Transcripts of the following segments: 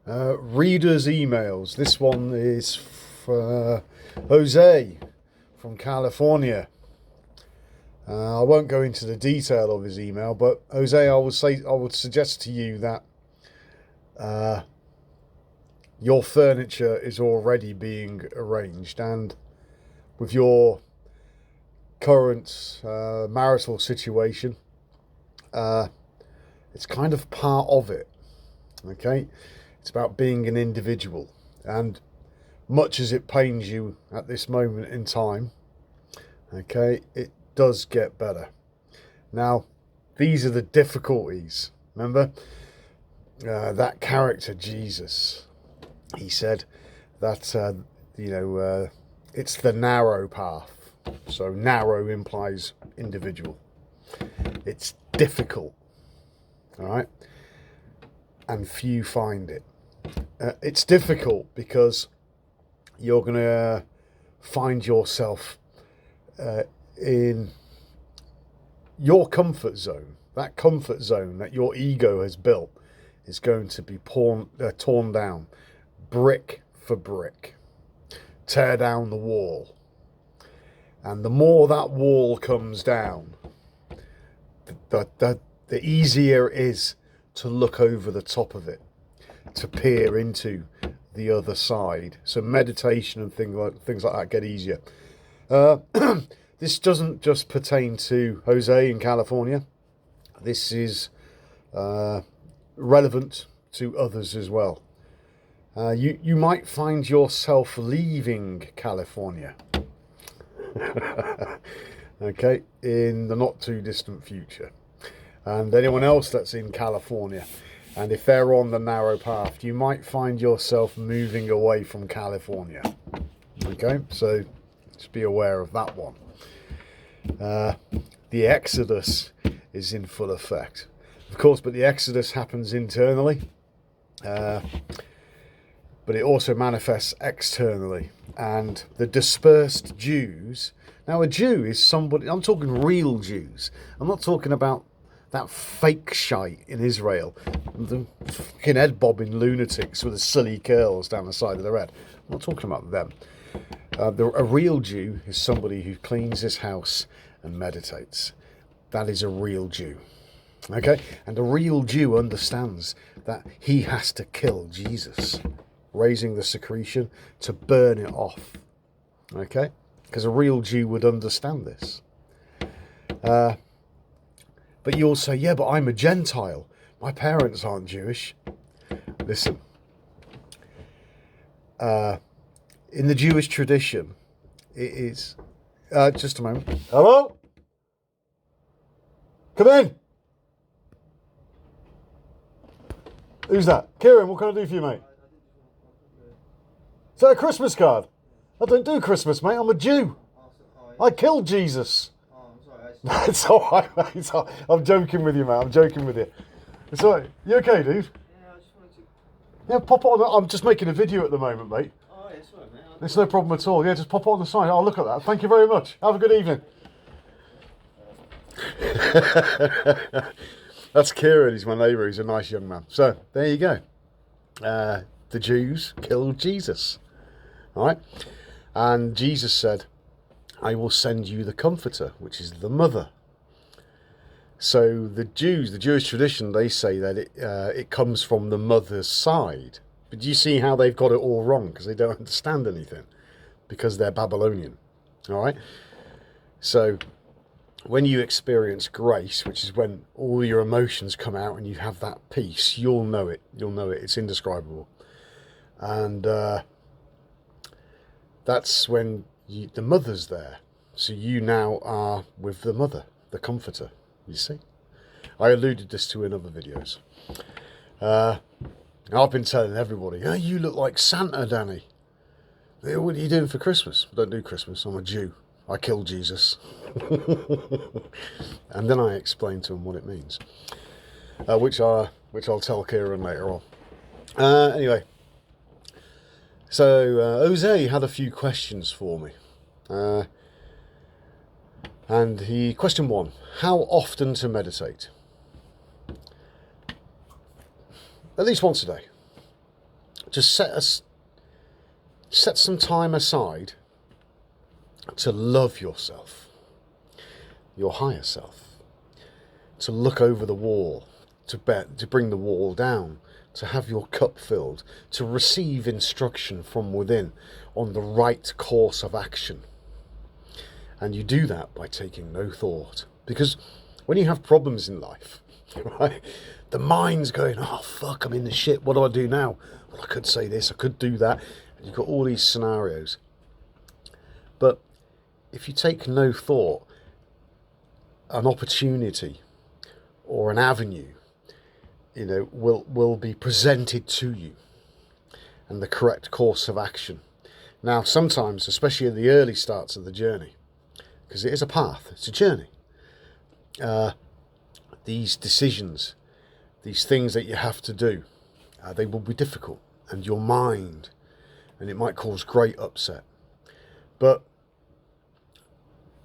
Readers' emails. This one is for Jose from California. I won't go into the detail of his email, but Jose, I would suggest to you that your furniture is already being arranged, and with your current marital situation, it's kind of part of it. Okay, it's about being an individual, and much as it pains you at this moment in time, okay, it does get better. Now, these are the difficulties. Remember, that character Jesus, he said that it's the narrow path. So narrow implies individual. It's difficult, all right, and few find it. It's difficult because you're going to find yourself in your comfort zone. That comfort zone that your ego has built is going to be torn down, brick for brick. Tear down the wall. And the more that wall comes down, the easier it is to look over the top of it, to peer into the other side. So meditation and things like that get easier. This doesn't just pertain to Jose in California. This is relevant to others as well. You might find yourself leaving California. Okay, in the not too distant future. And anyone else that's in California, and if they're on the narrow path, you might find yourself moving away from California. Okay, so just be aware of that one. The Exodus is in full effect, of course, but the Exodus happens internally, but it also manifests externally. And the dispersed Jews, now a Jew is somebody, I'm talking real Jews, I'm not talking about that fake shite in Israel, the fucking head bobbing lunatics with the silly curls down the side of their head. I'm not talking about them. A real Jew is somebody who cleans his house and meditates. That is a real Jew. Okay? And a real Jew understands that he has to kill Jesus, raising the secretion to burn it off. Okay? Because a real Jew would understand this. But you'll say, yeah, but I'm a Gentile. My parents aren't Jewish. Listen. In the Jewish tradition, it is... just a moment. Hello? Come in. Who's that? Kieran, what can I do for you, mate? Is that a Christmas card? I don't do Christmas, mate. I'm a Jew. I killed Jesus. It's all right, mate. I'm joking with you, mate. I'm joking with you. It's all right. You okay, dude? Yeah, I just wanted to... Yeah, pop it on. I'm just making a video at the moment, mate. Oh, yeah, sorry, mate. It's no problem at all. Yeah, just pop it on the side. I'll look at that. Thank you very much. Have a good evening. That's Kieran. He's my neighbour. He's a nice young man. So, there you go. The Jews killed Jesus. All right? And Jesus said, I will send you the Comforter, which is the mother. So the Jews, the Jewish tradition, they say that it comes from the mother's side. But do you see how they've got it all wrong? Because they don't understand anything. Because they're Babylonian. All right? So when you experience grace, which is when all your emotions come out and you have that peace, you'll know it. You'll know it. It's indescribable. And that's when the mother's there. So you now are with the mother, the Comforter, you see. I alluded this to in other videos. I've been telling everybody, oh, you look like Santa, Danny. What are you doing for Christmas? I don't do Christmas, I'm a Jew. I killed Jesus. And then I explained to them what it means. Which I'll tell Kieran later on. Anyway. So, Jose had a few questions for me. And question 1, how often to meditate? At least once a day. just set some time aside to love yourself, your higher self, to look over the wall, to bring the wall down, to have your cup filled, to receive instruction from within on the right course of action. And you do that by taking no thought. Because when you have problems in life, right, the mind's going, oh fuck, I'm in the shit, what do I do now? Well, I could say this, I could do that. And you've got all these scenarios. But if you take no thought, an opportunity or an avenue, will be presented to you, and the correct course of action. Now, sometimes, especially in the early starts of the journey, because it is a path, it's a journey, these decisions, these things that you have to do, they will be difficult, and your mind, and it might cause great upset. But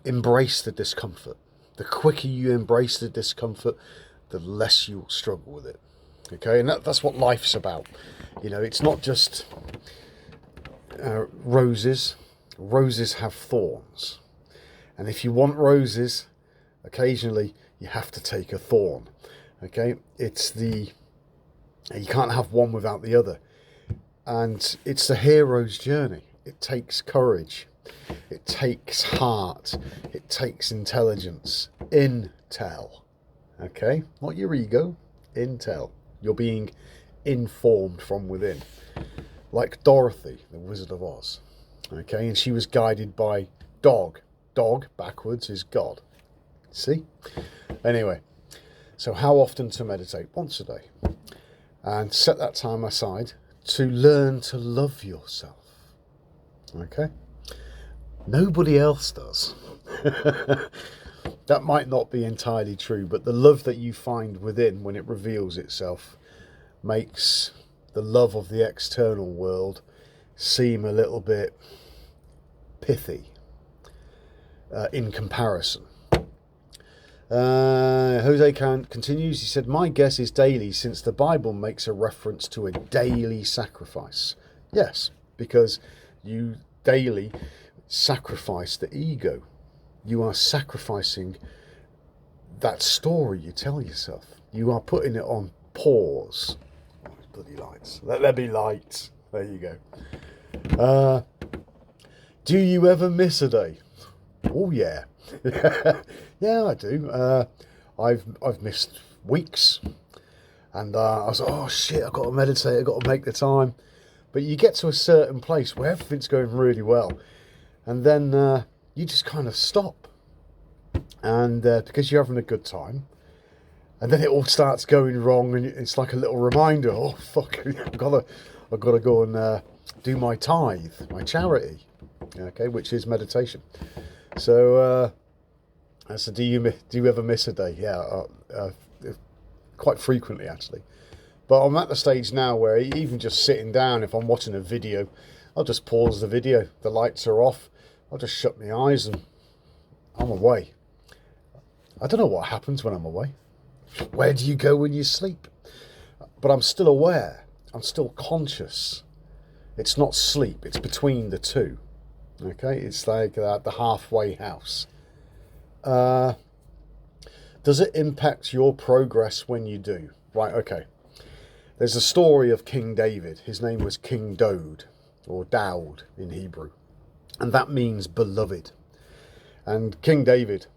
embrace the discomfort. The quicker you embrace the discomfort, the less you'll struggle with it. Okay, and that's what life's about. It's not just roses. Roses have thorns. And if you want roses, occasionally you have to take a thorn. Okay, you can't have one without the other. And it's the hero's journey. It takes courage. It takes heart. It takes intelligence. Intel. Okay, not your ego, intel. You're being informed from within. Like Dorothy, the Wizard of Oz. Okay, and she was guided by dog. Dog, backwards, is God. See? Anyway, so how often to meditate? Once a day. And set that time aside to learn to love yourself. Okay? Nobody else does. That might not be entirely true, but the love that you find within when it reveals itself makes the love of the external world seem a little bit pithy in comparison. Jose continues, he said, my guess is daily, since the Bible makes a reference to a daily sacrifice. Yes, because you daily sacrifice the ego. You are sacrificing that story you tell yourself. You are putting it on pause. Oh, bloody lights. Let there be lights. There you go. Do you ever miss a day? Oh yeah. Yeah, I do. I've missed weeks, and I was like, oh shit, I've got to meditate, I've got to make the time. But you get to a certain place where everything's going really well, and then you just kind of stop, and because you're having a good time, and then it all starts going wrong, and it's like a little reminder. Oh fuck, I've got to go and do my tithe, my charity, okay, which is meditation. So do you ever miss a day? Yeah, quite frequently actually. But I'm at the stage now where even just sitting down, if I'm watching a video, I'll just pause the video. The lights are off. I'll just shut my eyes and I'm away. I don't know what happens when I'm away. Where do you go when you sleep? But I'm still aware. I'm still conscious. It's not sleep. It's between the two. Okay? It's like the halfway house. Does it impact your progress when you do? Right, okay. There's a story of King David. His name was King Dode, or Daud in Hebrew. And that means beloved. And King David,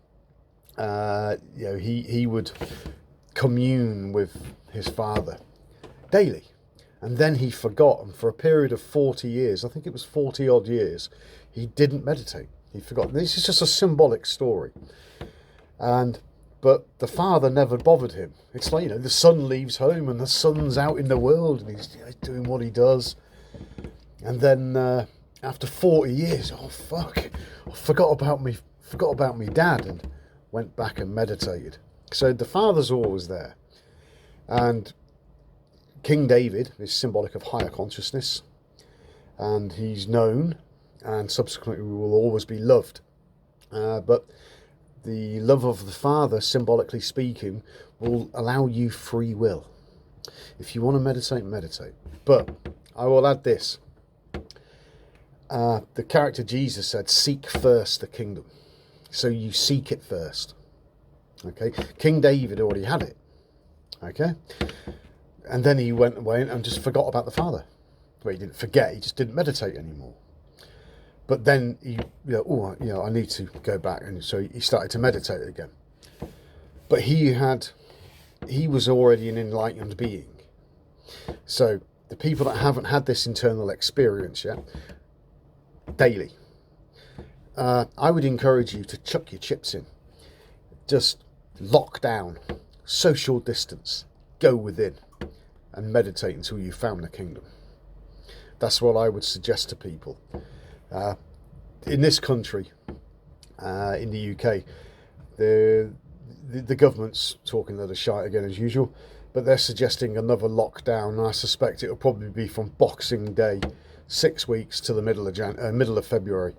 he would commune with his father daily. And then he forgot, and for a period of 40 years, I think it was 40 odd years, he didn't meditate. He forgot. This is just a symbolic story. But the father never bothered him. It's like, the son leaves home and the son's out in the world and he's doing what he does. And then after 40 years, oh fuck, I forgot about me dad, and went back and meditated. So the father's always there. And King David is symbolic of higher consciousness. And he's known, and subsequently will always be loved. But the love of the Father, symbolically speaking, will allow you free will. If you want to meditate, meditate. But I will add this. The character Jesus said, seek first the kingdom. So you seek it first. Okay. King David already had it. Okay. And then he went away and just forgot about the Father. Well, he didn't forget, he just didn't meditate anymore. But then I need to go back, and so he started to meditate again. But he was already an enlightened being. So the people that haven't had this internal experience yet, daily, I would encourage you to chuck your chips in. Just lock down, social distance, go within, and meditate until you found the kingdom. That's what I would suggest to people. In this country, in the UK, the government's talking a little shite again as usual, but they're suggesting another lockdown, and I suspect it'll probably be from Boxing Day, 6 weeks to the middle of February.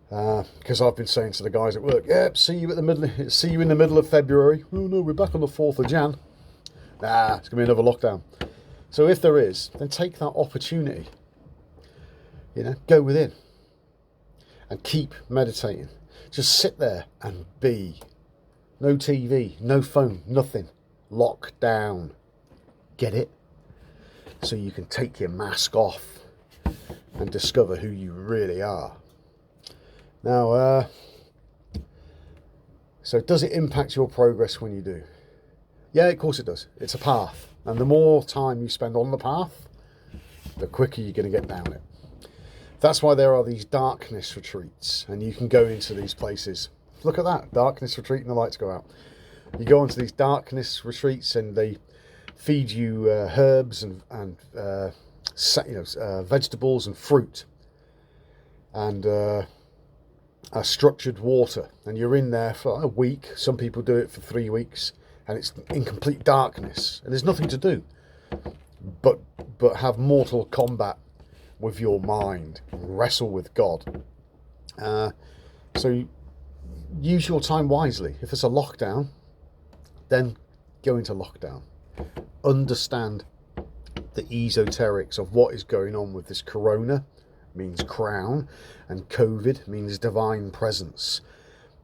Because I've been saying to the guys at work, yep, see you in the middle of February. Oh no, we're back on the 4th of Jan. Nah, it's gonna be another lockdown. So if there is, then take that opportunity. Go within and keep meditating. Just sit there and be. No TV, no phone, nothing. Lock down. Get it? So you can take your mask off and discover who you really are. Now, so does it impact your progress when you do? Yeah, of course it does. It's a path. And the more time you spend on the path, the quicker you're going to get down it. That's why there are these darkness retreats, and you can go into these places. Look at that, darkness retreat and the lights go out. You go into these darkness retreats and they feed you herbs and vegetables and fruit and structured water. And you're in there for a week. Some people do it for 3 weeks, and it's in complete darkness. And there's nothing to do but have mortal combat with your mind, wrestle with God. So use your time wisely. If it's a lockdown, then go into lockdown. Understand the esoterics of what is going on with this corona, means crown, and COVID means divine presence.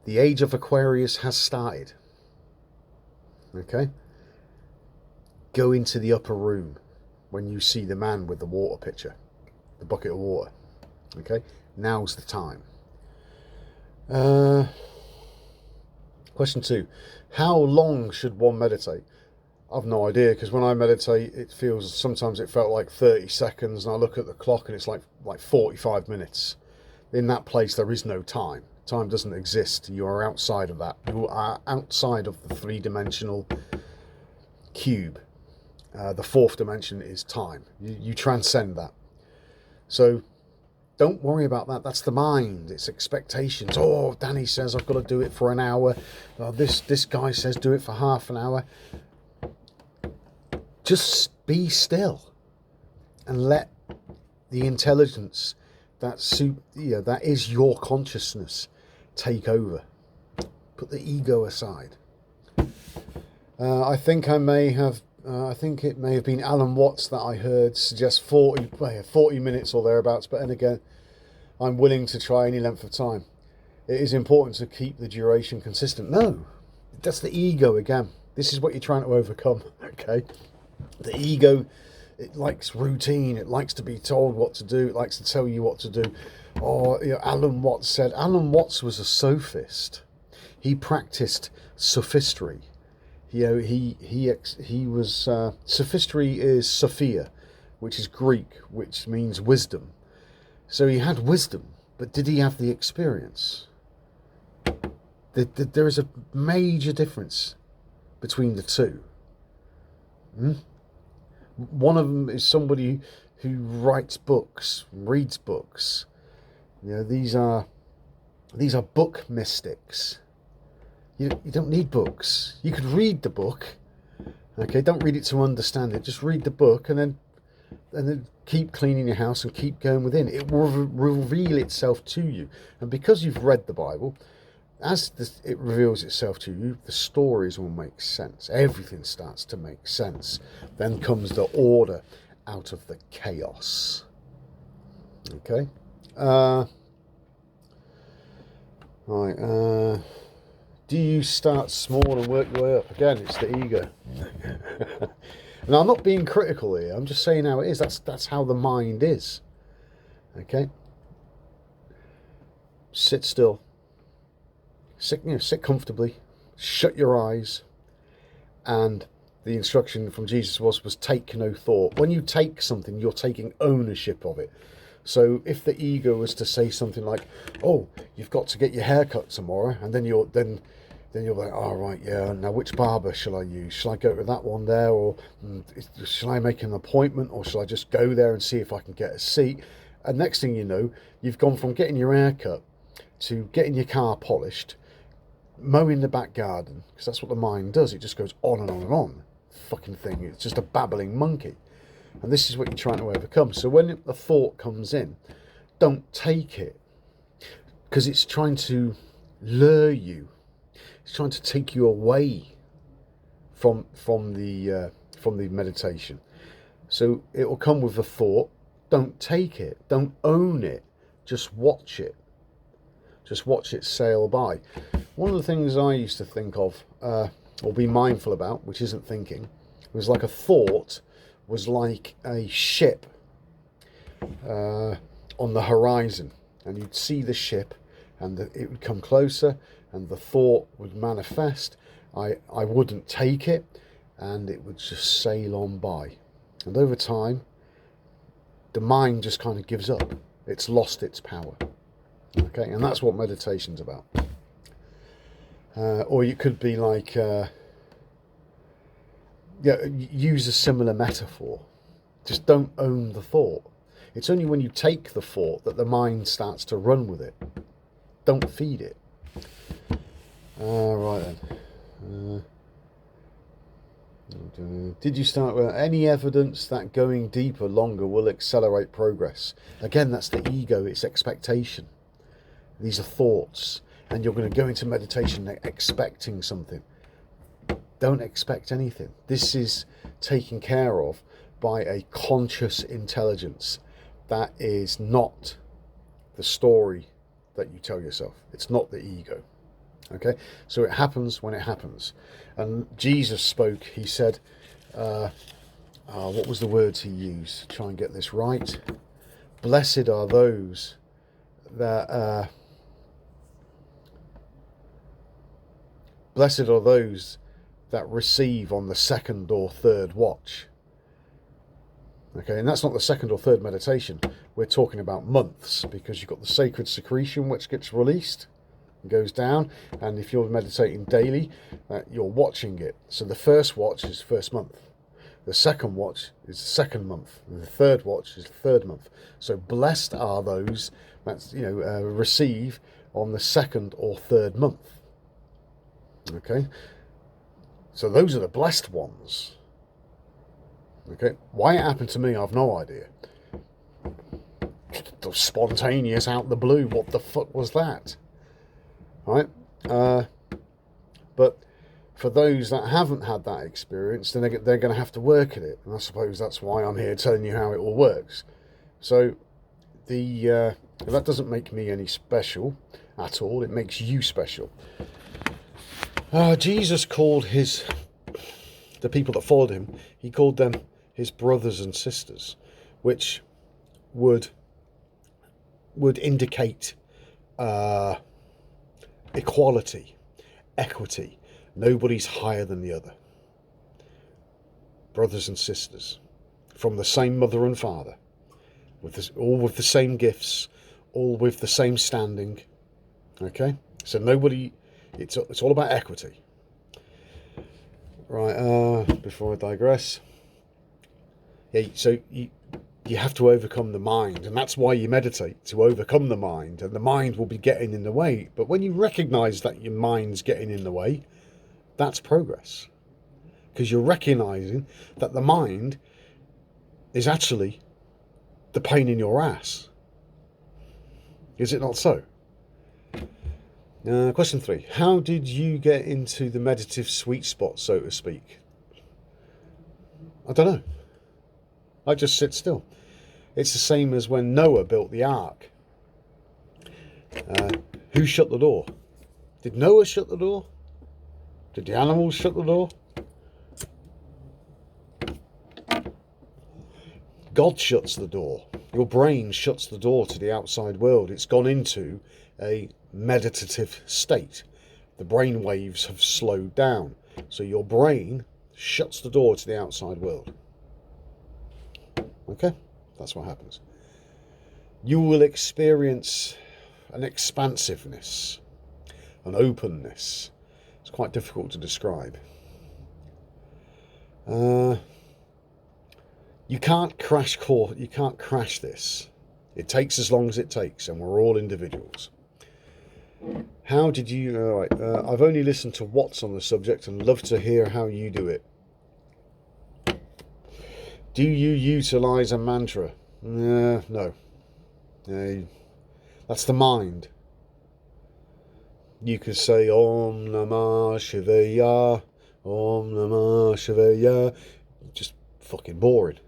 The age of Aquarius has started. Okay? Go into the upper room when you see the man with the water pitcher, the bucket of water. Okay? Now's the time. Question 2. How long should one meditate? I've no idea, because when I meditate, sometimes it felt like 30 seconds, and I look at the clock and it's like 45 minutes. In that place, there is no time. Time doesn't exist. You are outside of that. You are outside of the 3-dimensional cube. The 4th dimension is time. You transcend that. So don't worry about that. That's the mind. It's expectations. Oh, Danny says I've got to do it for an hour. Oh, this guy says do it for half an hour. Just be still and let the intelligence that is your consciousness take over. Put the ego aside. I think it may have been Alan Watts that I heard suggest 40 minutes or thereabouts, but then again, I'm willing to try any length of time. It is important to keep the duration consistent. No, that's the ego again. This is what you're trying to overcome, okay? The ego, it likes routine, it likes to be told what to do, it likes to tell you what to do. Or, Alan Watts was a sophist. He practiced sophistry. He was sophistry is Sophia, which is Greek, which means wisdom. So he had wisdom, but did he have the experience? There is a major difference between the two. One of them is somebody who writes books, reads books. These are book mystics. You don't need books. You could read the book. Okay, don't read it to understand it. Just read the book and then keep cleaning your house and keep going within. It will reveal itself to you. And because you've read the Bible, as it reveals itself to you, the stories will make sense. Everything starts to make sense. Then comes the order out of the chaos. Okay. Right. Do you start small and work your way up? Again, it's the ego. Now, I'm not being critical here. I'm just saying how it is. That's how the mind is. Okay. Sit still. Sit comfortably. Shut your eyes. And the instruction from Jesus was take no thought. When you take something, you're taking ownership of it. So if the ego was to say something like, "Oh, you've got to get your hair cut tomorrow," and then you're like, "Oh, right, yeah. Now which barber shall I use? Shall I go to that one there, or shall I make an appointment, or shall I just go there and see if I can get a seat?" And next thing you know, you've gone from getting your hair cut to getting your car polished, mowing the back garden, because that's what the mind does. It just goes on and on and on. Fucking thing. It's just a babbling monkey. And this is what you're trying to overcome. So when a thought comes in, don't take it, because it's trying to lure you. It's trying to take you away from the meditation. So it will come with a thought. Don't take it. Don't own it. Just watch it. Just watch it sail by. One of the things I used to think of, or be mindful about, which isn't thinking, was like a thought was like a ship on the horizon, and you'd see the ship, and it would come closer, and the thought would manifest. I wouldn't take it, and it would just sail on by. And over time, the mind just kind of gives up. It's lost its power. Okay, and that's what meditation's about. Or you could be like, use a similar metaphor. Just don't own the thought. It's only when you take the thought that the mind starts to run with it. Don't feed it. Right then. Did you start with any evidence that going deeper longer will accelerate progress? Again, that's the ego. It's expectation. These are thoughts, and you're going to go into meditation expecting something. Don't expect anything. This is taken care of by a conscious intelligence. That is not the story that you tell yourself. It's not the ego. Okay? So it happens when it happens. And Jesus spoke, he said, what was the words he used? Try and get this right. Blessed are those that... Blessed are those that receive on the second or third watch. Okay, and that's not the second or third meditation. We're talking about months, because you've got the sacred secretion which gets released and goes down, and if you're meditating daily, you're watching it. So the first watch is first month. The second watch is the second month, and the third watch is the third month. So blessed are those that receive on the second or third month. Okay, so those are the blessed ones. Okay, why it happened to me, I've no idea. Spontaneous out the blue. What the fuck was that? Right? But for those that haven't had that experience, then they're going to have to work at it. And I suppose that's why I'm here telling you how it all works. So that doesn't make me any special at all. It makes you special. Jesus called the people that followed him, he called them his brothers and sisters, which would indicate equality, equity. Nobody's higher than the other. Brothers and sisters from the same mother and father, all with the same gifts, all with the same standing. Okay, so nobody. It's all about equity. Right, before I digress. Yeah, so you have to overcome the mind, and that's why you meditate, to overcome the mind, and the mind will be getting in the way. But when you recognise that your mind's getting in the way, that's progress. Because you're recognising that the mind is actually the pain in your ass. Is it not so? Question 3. How did you get into the meditative sweet spot, so to speak? I don't know. I just sit still. It's the same as when Noah built the ark. Who shut the door? Did Noah shut the door? Did the animals shut the door? God shuts the door. Your brain shuts the door to the outside world. It's gone into a meditative state. The brain waves have slowed down. So your brain shuts the door to the outside world. Okay? That's what happens. You will experience an expansiveness, an openness. It's quite difficult to describe. You can't crash this. It takes as long as it takes, and we're all individuals. How did you... All right, I've only listened to Watts on the subject and love to hear how you do it. Do you utilise a mantra? No. That's the mind. You could say Om Namah Shivaya, Om Namah Shivaya. Just fucking boring.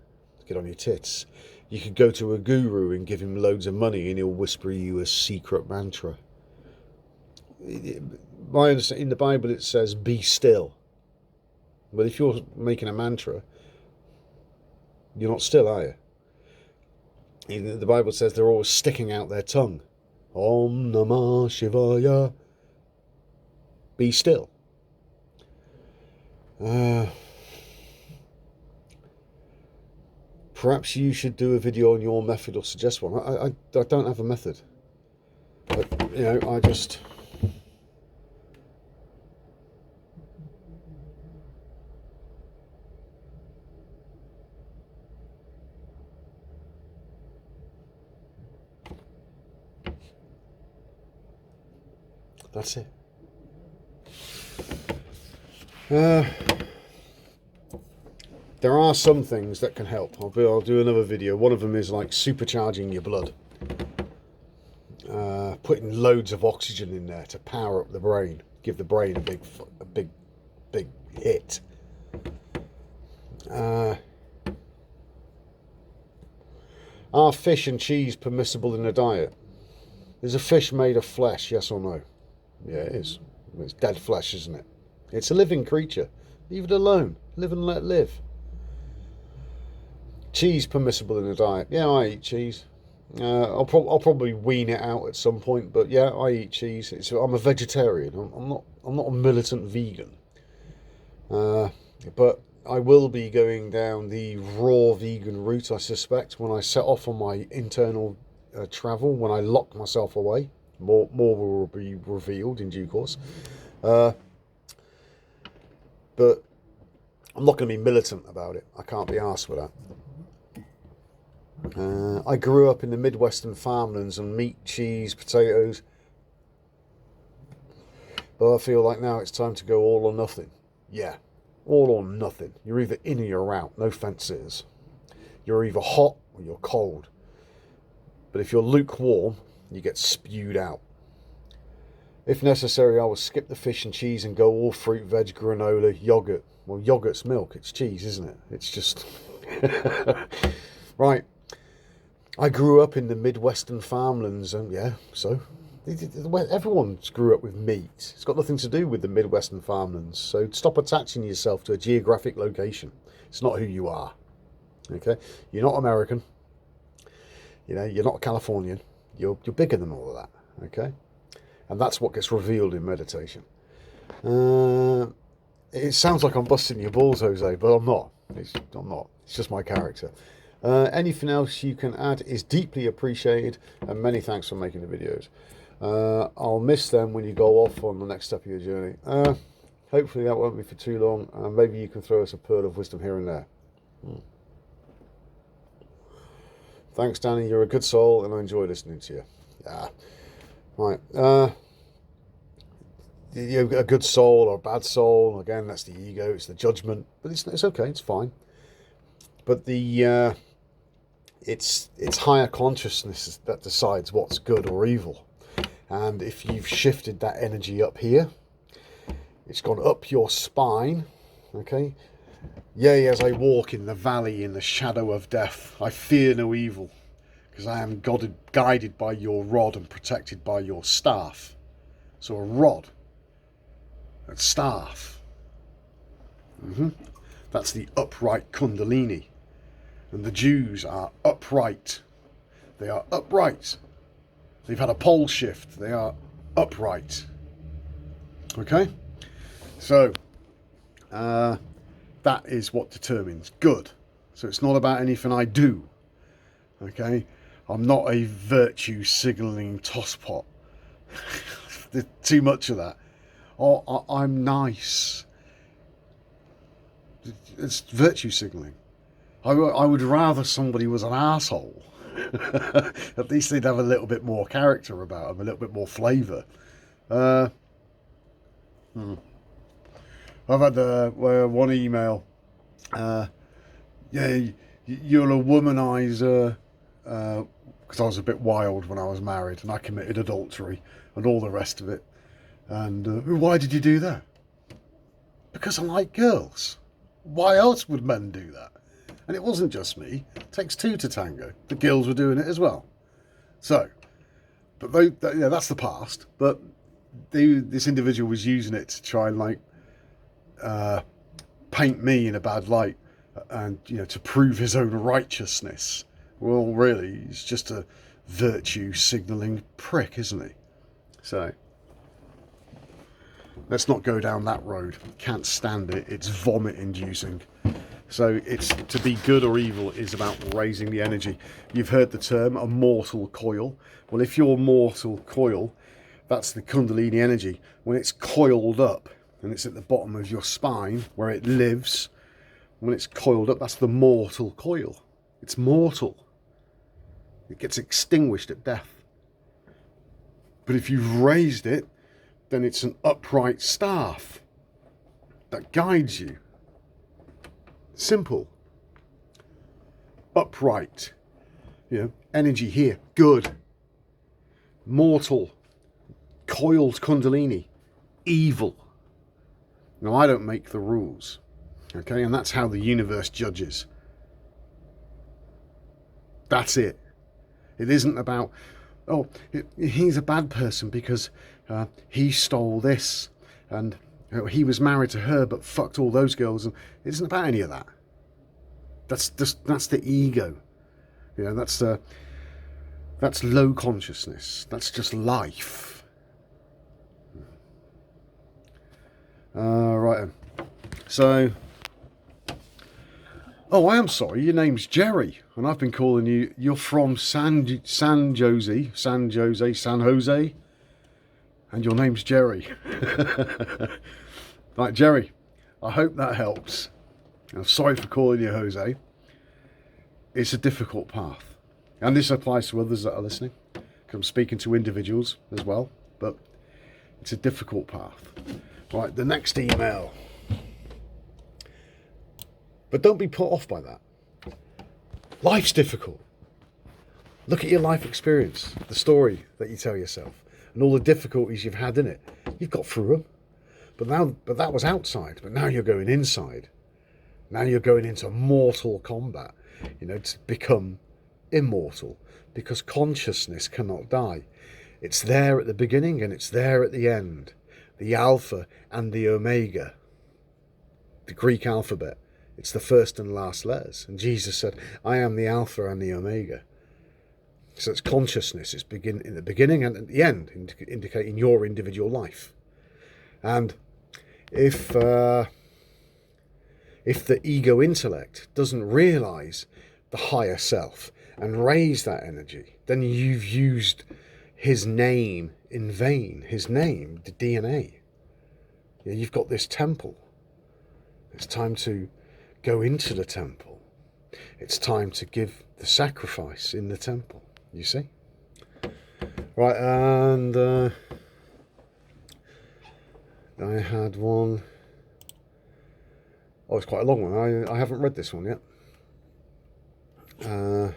Get on your tits. You could go to a guru and give him loads of money and he'll whisper you a secret mantra. My understanding, in the Bible it says be still. But if you're making a mantra, you're not still, are you? The Bible says they're always sticking out their tongue. Om Namah Shivaya. Be still. Perhaps you should do a video on your method or suggest one. I don't have a method. But, you know, I just... That's it. There are some things that can help. I'll do another video. One of them is like supercharging your blood. Putting loads of oxygen in there to power up the brain. Give the brain a big hit. Are fish and cheese permissible in a diet? Is a fish made of flesh, yes or no? Yeah, it is. It's dead flesh, isn't it? It's a living creature. Leave it alone. Live and let live. Cheese permissible in a diet? Yeah, I eat cheese. I'll probably wean it out at some point, but yeah, I eat cheese. I'm a vegetarian. I'm not a militant vegan. But I will be going down the raw vegan route, I suspect, when I set off on my internal travel, when I lock myself away. More will be revealed in due course. But I'm not going to be militant about it. I can't be arsed with that. I grew up in the Midwestern farmlands on meat, cheese, potatoes. But I feel like now it's time to go all or nothing. Yeah, all or nothing. You're either in or you're out. No fences. You're either hot or you're cold. But if you're lukewarm, you get spewed out. If necessary, I will skip the fish and cheese and go all fruit, veg, granola, yogurt. Well, yogurt's milk. It's cheese, isn't it? It's just... Right. I grew up in the Midwestern farmlands, and yeah, so... Everyone grew up with meat. It's got nothing to do with the Midwestern farmlands. So stop attaching yourself to a geographic location. It's not who you are. Okay? You're not American. You know, you're not Californian. You're bigger than all of that. Okay? And that's what gets revealed in meditation. It sounds like I'm busting your balls, Jose, but I'm not. I'm not. It's just my character. Anything else you can add is deeply appreciated, and many thanks for making the videos. I'll miss them when you go off on the next step of your journey. Hopefully that won't be for too long, and maybe you can throw us a pearl of wisdom here and there. Thanks, Danny. You're a good soul, and I enjoy listening to you. Yeah. Right. A good soul or a bad soul, again, that's the ego, it's the judgment, but it's okay, it's fine. But it's higher consciousness that decides what's good or evil. And if you've shifted that energy up here, it's gone up your spine, okay? Yea, as I walk in the valley in the shadow of death, I fear no evil, because I am guided by your rod and protected by your staff. So a rod, a staff. That's the upright Kundalini. And the Jews are upright. They are upright. They've had a pole shift. They are upright. Okay? So, that is what determines good. So it's not about anything I do. Okay? I'm not a virtue signalling tosspot. There's too much of that. Oh, I'm nice. It's virtue signalling. I would rather somebody was an asshole. At least they'd have a little bit more character about them, a little bit more flavour. I've had one email. Yeah, you're a womanizer. Because I was a bit wild when I was married and I committed adultery and all the rest of it. And why did you do that? Because I like girls. Why else would men do that? And it wasn't just me. It takes two to tango. The girls were doing it as well. So, but that's the past. But this individual was using it to try and paint me in a bad light, and to prove his own righteousness. Well, really, he's just a virtue signalling prick, isn't he? So, let's not go down that road. Can't stand it. It's vomit inducing. So it's to be good or evil is about raising the energy. You've heard the term a mortal coil. Well, if you're mortal coil, that's the Kundalini energy. When it's coiled up and it's at the bottom of your spine where it lives, when it's coiled up, that's the mortal coil. It's mortal. It gets extinguished at death. But if you've raised it, then it's an upright staff that guides you. Simple. Upright. Energy here. Good. Mortal. Coiled Kundalini. Evil. Now, I don't make the rules. Okay? And that's how the universe judges. That's it. It isn't about, he's a bad person because he stole this and he was married to her but fucked all those girls. And it isn't about any of that. That's the ego. That's low consciousness. That's just life. Right. So, I am sorry. Your name's Jerry, and I've been calling you. You're from San Jose, and your name's Jerry. Right, Jerry. I hope that helps. I'm sorry for calling you Jose. It's a difficult path, and this applies to others that are listening, because I'm speaking to individuals as well. But it's a difficult path. Right, the next email. But don't be put off by that. Life's difficult. Look at your life experience, the story that you tell yourself, and all the difficulties you've had in it. You've got through them. But that was outside. But now you're going inside. Now you're going into mortal combat, to become immortal, because consciousness cannot die. It's there at the beginning and it's there at the end. The Alpha and the Omega. The Greek alphabet. It's the first and last letters. And Jesus said, I am the Alpha and the Omega. So it's consciousness. It's in the beginning and at the end, indicating your individual life. And if the ego intellect doesn't realise the higher self and raise that energy, then you've used his name in vain. His name, the DNA. You've got this temple. It's time to go into the temple. It's time to give the sacrifice in the temple. You see? Right, and I had one. It's quite a long one. I haven't read this one yet. In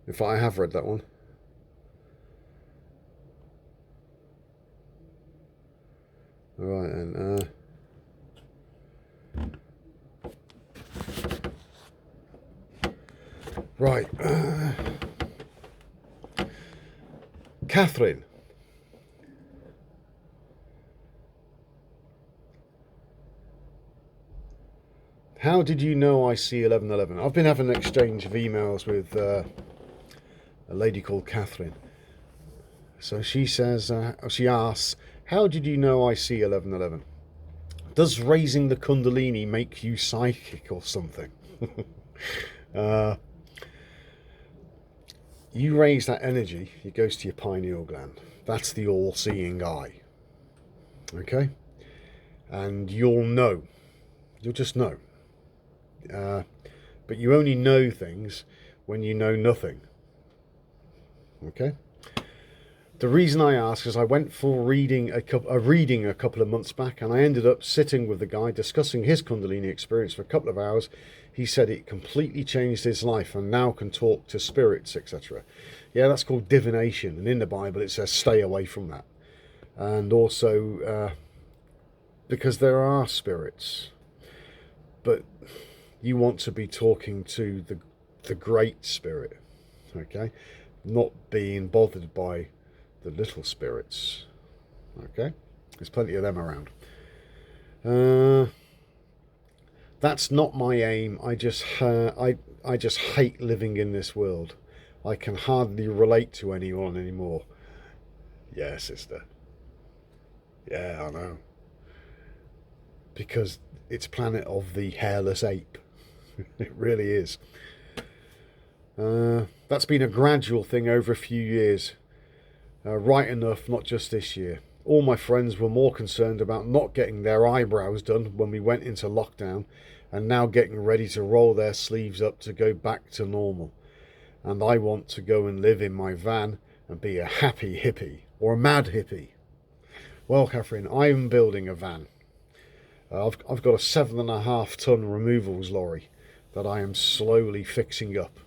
fact, I have read that one. Right, and Right. Catherine. How did you know I see 1111? I've been having an exchange of emails with a lady called Catherine. So she says, she asks, how did you know I see 1111? Does raising the Kundalini make you psychic or something? You raise that energy, it goes to your pineal gland. That's the all-seeing eye. Okay? And you'll know. You'll just know. But you only know things when you know nothing. Okay? The reason I ask is I went for a reading a couple of months back, and I ended up sitting with the guy discussing his Kundalini experience for a couple of hours. He said it completely changed his life and now can talk to spirits, etc. Yeah, that's called divination, and in the Bible it says stay away from that. And also because there are spirits, but you want to be talking to the great spirit, okay? Not being bothered by the little spirits, okay? There's plenty of them around. That's not my aim. I just hate living in this world. I can hardly relate to anyone anymore. Yeah, sister. Yeah, I know. Because it's planet of the hairless ape. It really is. That's been a gradual thing over a few years. Right enough, not just this year. All my friends were more concerned about not getting their eyebrows done when we went into lockdown, and now getting ready to roll their sleeves up to go back to normal. And I want to go and live in my van and be a happy hippie, or a mad hippie. Well, Catherine, I'm building a van. I've got a 7.5 ton removals lorry that I am slowly fixing up,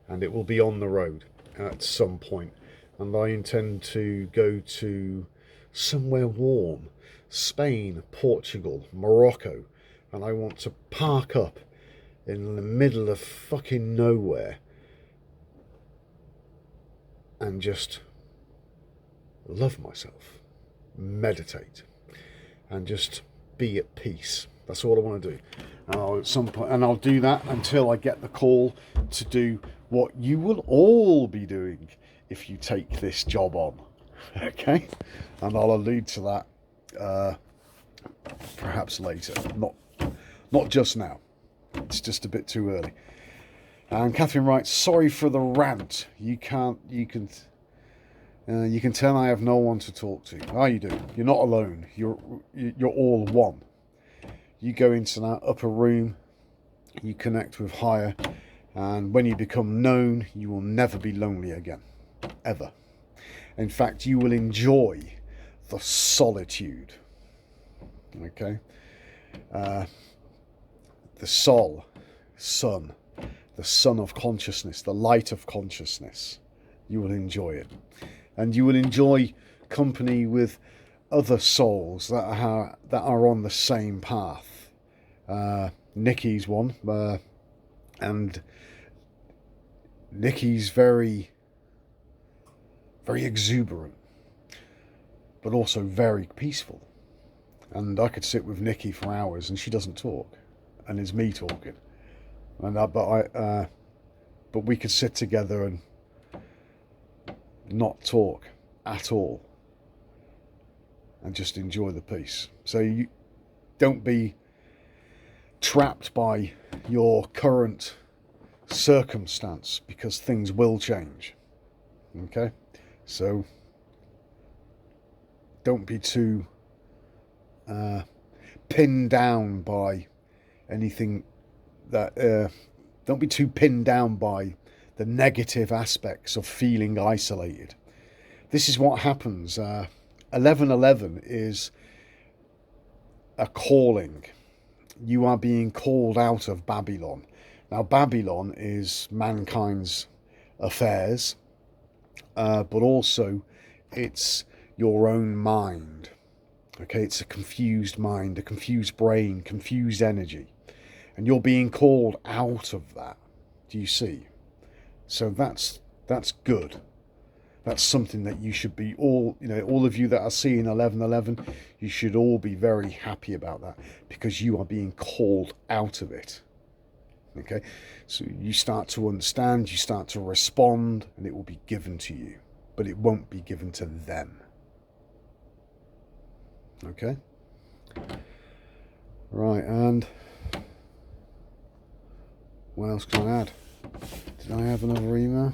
and it will be on the road at some point. And I intend to go to somewhere warm, Spain, Portugal, Morocco, and I want to park up in the middle of fucking nowhere and just love myself, meditate, and just be at peace. That's all I want to do. And at some point, and I'll do that until I get the call to do what you will all be doing if you take this job on. Okay? And I'll allude to that perhaps later. Not just now. It's just a bit too early. And Catherine writes, sorry for the rant. You can tell I have no one to talk to. Oh, you do. You're not alone. You're all one. You go into that upper room, you connect with higher, and when you become known, you will never be lonely again. Ever. In fact, you will enjoy the solitude. Okay? The soul, sun, the sun of consciousness, the light of consciousness. You will enjoy it. And you will enjoy company with other souls that are on the same path. Nikki's one, and Nikki's very, very exuberant, but also very peaceful. And I could sit with Nikki for hours, and she doesn't talk, and it's me talking. And but we could sit together and not talk at all, and just enjoy the peace. So you don't be trapped by your current circumstance, because things will change. Okay? So don't be too pinned down by anything that don't be too pinned down by the negative aspects of feeling isolated. This is what happens. 1111 is a calling. You are being called out of Babylon. Now, Babylon is mankind's affairs, but also it's your own mind. Okay, it's a confused mind, a confused brain, confused energy. And you're being called out of that. Do you see? So that's good. That's something that you should be all of you that are seeing 1111, you should all be very happy about that, because you are being called out of it. Okay, so you start to understand, you start to respond, and it will be given to you, but it won't be given to them. Okay, right, and what else can I add? Did I have another email?